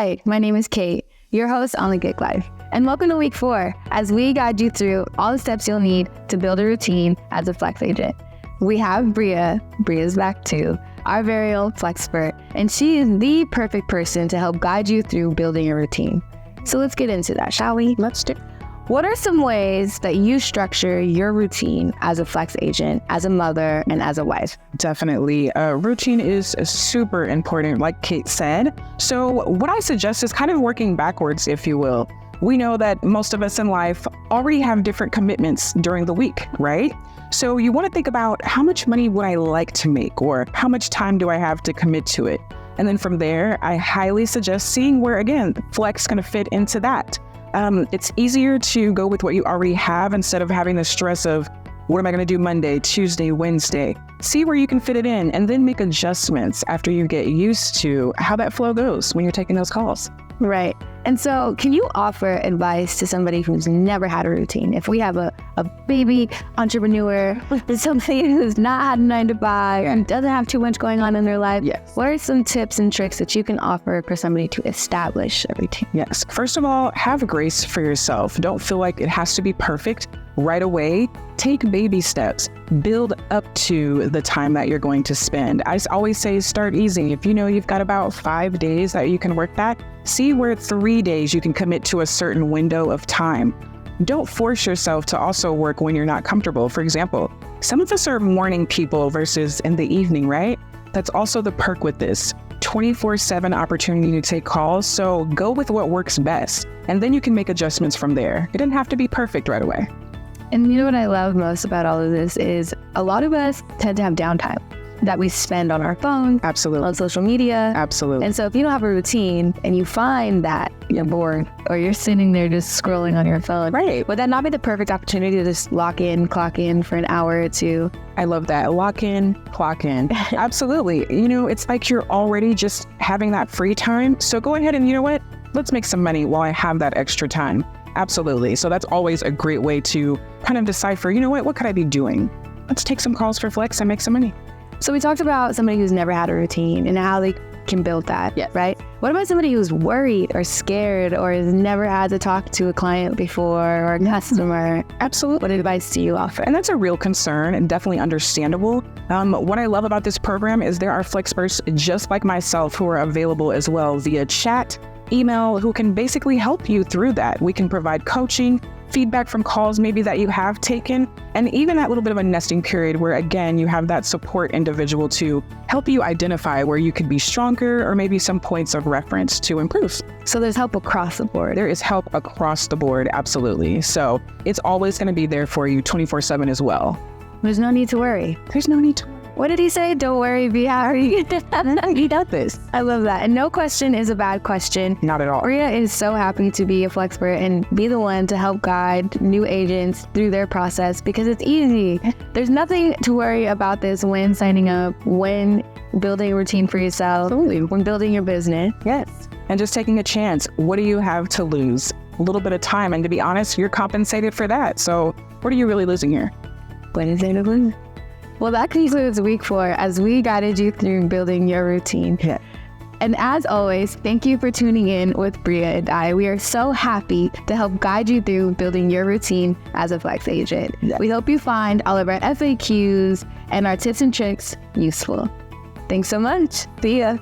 Hi, my name is Kate, your host on The Gig Life, and welcome to week 4 as we guide you through all the steps you'll need to build a routine as a flex agent. We have Bria's back too, our very own Flexpert, and she is the perfect person to help guide you through building a routine. So let's get into that, shall we? Let's do. What are some ways that you structure your routine as a flex agent, as a mother, and as a wife? Definitely. Routine is super important, like Kate said. So what I suggest is kind of working backwards, if you will. We know that most of us in life already have different commitments during the week, right? So you want to think about how much money would I like to make, or how much time do I have to commit to it? And then from there, I highly suggest seeing where, again, flex going to fit into that. It's easier to go with what you already have instead of having the stress of what am I going to do Monday, Tuesday, Wednesday. See where you can fit it in and then make adjustments after you get used to how that flow goes when you're taking those calls. Right. And so can you offer advice to somebody who's never had a routine? If we have a baby entrepreneur, somebody who's not had a 9 to 5 and doesn't have too much going on in their life, Yes. what are some tips and tricks that you can offer for somebody to establish a routine? Yes. First of all, have grace for yourself. Don't feel like it has to be perfect right away. Take baby steps. Build up to the time that you're going to spend. I always say start easy. If you know you've got about 5 days that you can work that, see where 3 days you can commit to a certain window of time. Don't force yourself to also work when you're not comfortable. For example, some of us are morning people versus in the evening, right? That's also the perk with this. 24/7 opportunity to take calls. So go with what works best, and then you can make adjustments from there. It doesn't have to be perfect right away. And you know what I love most about all of this is a lot of us tend to have downtime that we spend on our phone, Absolutely. on social media. Absolutely. And so if you don't have a routine and you find that you're bored or you're sitting there just scrolling on your phone, Right. would that not be the perfect opportunity to just clock in for an hour or two? I love that. Lock in, clock in. Absolutely. You know, it's like you're already just having that free time. So go ahead and, you know what? Let's make some money while I have that extra time. Absolutely. So that's always a great way to kind of decipher, you know what could I be doing? Let's take some calls for flex and make some money. So we talked about somebody who's never had a routine and how they can build that, Yes. right? What about somebody who's worried or scared or has never had to talk to a client before or a customer? Absolutely. What advice do you offer? And that's a real concern and definitely understandable. What I love about this program is there are Flexperts just like myself who are available as well via chat, email, who can basically help you through that. We can provide coaching, feedback from calls maybe that you have taken, and even that little bit of a nesting period where, again, you have that support individual to help you identify where you could be stronger or maybe some points of reference to improve. So there's help across the board. There is help across the board, absolutely. So it's always going to be there for you 24/7 as well. There's no need to worry. There's no need to. What did he say? Don't worry, be happy. You got this. I love that. And no question is a bad question. Not at all. Bria is so happy to be a Flexpert and be the one to help guide new agents through their process because it's easy. There's nothing to worry about this when signing up, when building a routine for yourself, Absolutely. when building your business. Yes. And just taking a chance. What do you have to lose? A little bit of time. And to be honest, you're compensated for that. So what are you really losing here? What is there to lose? Well, that concludes week 4 as we guided you through building your routine. Yeah. And as always, thank you for tuning in with Bria and I. We are so happy to help guide you through building your routine as a flex agent. Yeah. We hope you find all of our FAQs and our tips and tricks useful. Thanks so much. See ya.